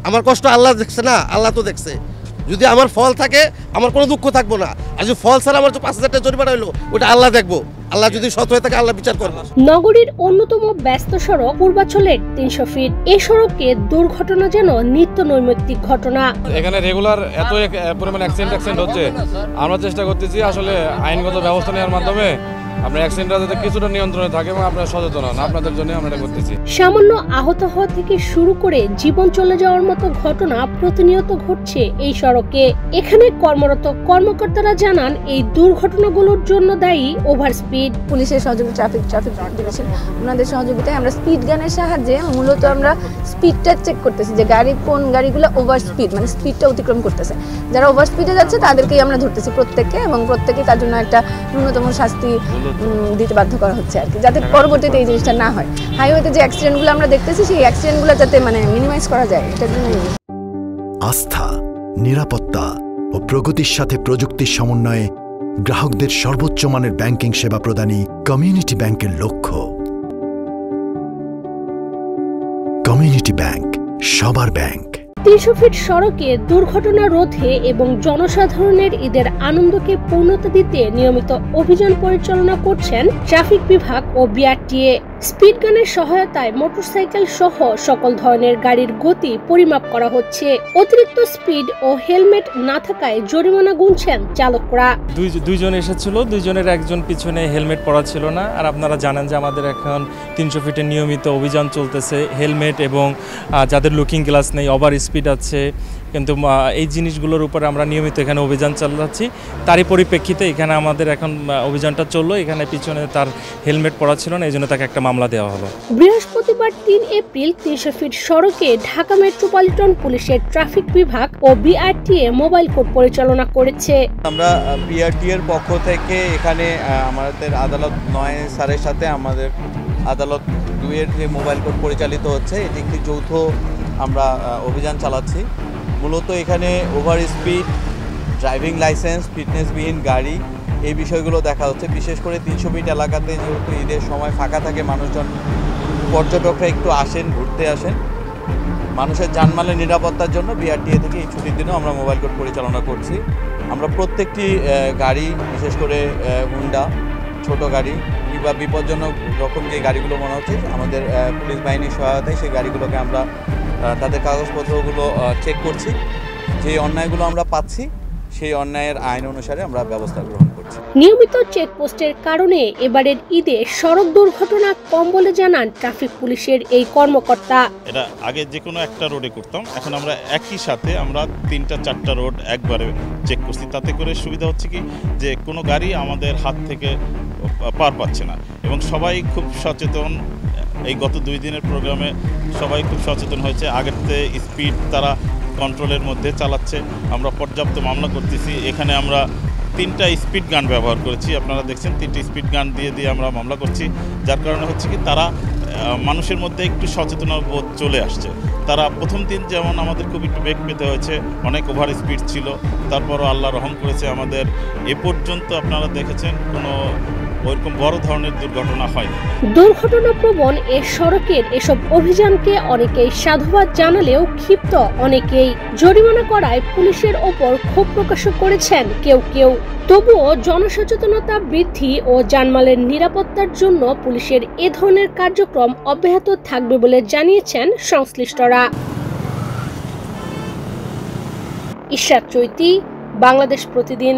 আমার কষ্ট আল্লাহ দেখছে না, আল্লাহ তো দেখছে। যদি আমার ফল থাকে আমার কোনো দুঃখ থাকবো না, আর যদি ফল ছাড়া আমার 5,000 টাকা জরিমানা হইলো ওটা আল্লাহ দেখবো। আল্লাহ যদি সৎ হয়ে থাকে আল্লাহ বিচার করবে। নগরীর অন্যতম ব্যস্ত সড়ক পূর্বাচলের 300 ফিট এই সড়কে দুর্ঘটনা যেন নিত্য নৈমিত্তিক ঘটনা। এখানে রেগুলার এত পরিমাণ অ্যাক্সিডেন্ট হচ্ছে, আমরা চেষ্টা করতেছি আসলে আইনগত ব্যবস্থা নেওয়ার মাধ্যমে আপনার অ্যাক্সিডেন্টটা যাতে কিছুটা নিয়ন্ত্রণে থাকে এবং আপনারা সচেতন হন, আপনাদের জন্য আমরা এটা করতেছি। সামান্য আহত হওয়া থেকে শুরু করে জীবন চলে যাওয়ার মতো ঘটনা প্রতিনিয়ত ঘটছে এই সড়কে। এখানে কর্মরত কর্মকর্তারা জানান এই দুর্ঘটনাগুলোর জন্য দায়ী ওভার স্পিড। পুলিশের সহযোগিতা, ট্রাফিক ডিভিশন ওনাদের সহযোগিতায় আমরা স্পিড গানের সাহায্যে মূলত আমরা স্পিডটা চেক করতেছি যে কোন গাড়িগুলো ওভার স্পিড মানে স্পিডটা অতিক্রম করতেছে। যারা ওভার স্পিডে যাচ্ছে তাদেরকেই আমরা ধরতেছি প্রত্যেককে, এবং প্রত্যেকেই তার জন্য একটা ন্যূনতম শাস্তি দিতে বাধ্য করা হচ্ছে আর কি, যাতে পরবর্তীতে এই জিনিসটা না হয়। হাইওয়েতে যে অ্যাক্সিডেন্টগুলো আমরা দেখতেছি সেই অ্যাক্সিডেন্টগুলো যাতে মিনিমাইজ করা যায়, এটার জন্য। আস্থা, নিরাপত্তা ও প্রগতির সাথে প্রযুক্তির সমন্বয়ে গ্রাহকদের সর্বোচ্চ মানের ব্যাংকিং সেবা প্রদানই কমিউনিটি ব্যাংকের লক্ষ্য। কমিউনিটি ব্যাংক, সবার ব্যাংক। 300 ফিট সড়কে দুর্ঘটনা রোধে এবং জনসাধারণের ঈদের আনন্দকে পূর্ণতা দিতে নিয়মিত অভিযান পরিচালনা করছেন ট্রাফিক বিভাগ ও বিআরটিএ। স্পিড গানের সহায়তায় মোটরসাইকেল সহ সকল ধরনের গাড়ির গতি পরিমাপ করা হচ্ছে। অতিরিক্ত স্পিড ও হেলমেট না থাকায় জরিমানা গুনছেন চালকরা। দুইজন এসেছিল, দুইজনের একজন পিছনে হেলমেট পরা ছিল না। আর আপনারা জানেন যে আমাদের এখন 300 ফিটের নিয়মিত অভিযান চলতেছে। হেলমেট এবং যাদের লুকিং গ্লাস নেই, ওভার স্পিড আছে, কিন্তু এই জিনিসগুলোর উপরে আমরা নিয়মিত এখানে অভিযান চালাচ্ছি। তারই পরিপ্রেক্ষিতে এখানে আমাদের এখন অভিযানটা চললো। এখানে পিছনে তার হেলমেট পরা ছিল না, এই জন্য তাকে একটা মামলা দেওয়া হলো। বৃহস্পতিবার 3 এপ্রিল 300 ফিট সড়কে ঢাকা মেট্রোপলিটন পুলিশের ট্রাফিক বিভাগ ও বিআরটিএ মোবাইল কোর্ট পরিচালনা করেছে। আমরা বিআরটিএর পক্ষ থেকে এখানে আমাদের আদালত 9 স্যারের সাথে আমাদের আদালত 2 এর যে মোবাইল কোর্ট পরিচালিত হচ্ছে, এটি একটি যৌথ আমরা অভিযান চালাচ্ছি। মূলত এখানে ওভার স্পিড, ড্রাইভিং লাইসেন্স, ফিটনেসবিহীন গাড়ি, এই বিষয়গুলো দেখা হচ্ছে। বিশেষ করে 300 ফিট এলাকাতে যেহেতু ঈদের সময় ফাঁকা থাকে, মানুষজন, পর্যটকরা একটু আসেন, ঘুরতে আসেন। মানুষের জানমালের নিরাপত্তার জন্য বিআরটিএ থেকে এই ছুটির দিনেও আমরা মোবাইল কোর্ট পরিচালনা করছি। আমরা প্রত্যেকটি গাড়ি, বিশেষ করে হুন্ডা, ছোট গাড়ি কিংবা বিপজ্জনক রকম যে গাড়িগুলো মনে হচ্ছে, আমাদের পুলিশ বাহিনীর সহায়তায় সেই গাড়িগুলোকে আমরা তাদের কাগজপত্রগুলো চেক করছি। যে অন্যায়গুলো আমরা পাচ্ছি সেই অন্যায়ের আইন অনুসারে আমরা ব্যবস্থা গ্রহণ করছি। নিয়মিত চেকপোস্টের কারণে এবারের ঈদে সড়ক দুর্ঘটনা কম বলে জানান ট্রাফিক পুলিশের এই কর্মকর্তা। এটা আগে যে কোনো একটা রোডে করতাম, এখন আমরা একই সাথে আমরা 3-4টা রোড একবারে চেক করছি। তাতে করে সুবিধা হচ্ছে কি যে কোনো গাড়ি আমাদের হাত থেকে পার পাচ্ছে না, এবং সবাই খুব সচেতন। এই গত 2 দিনের প্রোগ্রামে সবাই খুব সচেতন হয়েছে। আগের থেকে স্পিড তারা কন্ট্রোলের মধ্যে চালাচ্ছে। আমরা পর্যাপ্ত মামলা করতেছি। এখানে আমরা 3টা স্পিড গান ব্যবহার করেছি, আপনারা দেখছেন 3টি স্পিড গান দিয়ে আমরা মামলা করছি। যার কারণে হচ্ছে কি তারা মানুষের মধ্যে একটু সচেতনতা বোধ চলে আসছে। তারা প্রথম দিন যেমন আমাদের খুব একটু বেগ পেতে হয়েছে, অনেক ওভার স্পিড ছিল, তারপরও আল্লাহ রহম করেছে আমাদের এ পর্যন্ত আপনারা দেখেছেন কোনো ওইরকম বড় ধরনের দুর্ঘটনা হয়নি। দুর্ঘটনাপ্রবণ এ সড়কের এসব অভিযানকে অনেকেই সাধুবাদ জানালেও ক্ষিপ্ত অনেকেই। জরিমানা করায় পুলিশের ওপর ক্ষোভ প্রকাশ করেছেন কেউ। তবুও জনসচেতনতা বৃদ্ধি ও জানমালের নিরাপত্তার জন্য পুলিশের এ ধরনের কার্যক্রম অব্যাহত থাকবে বলে জানিয়েছেন সংশ্লিষ্টরা। ইশরাত চৈতি, বাংলাদেশ প্রতিদিন।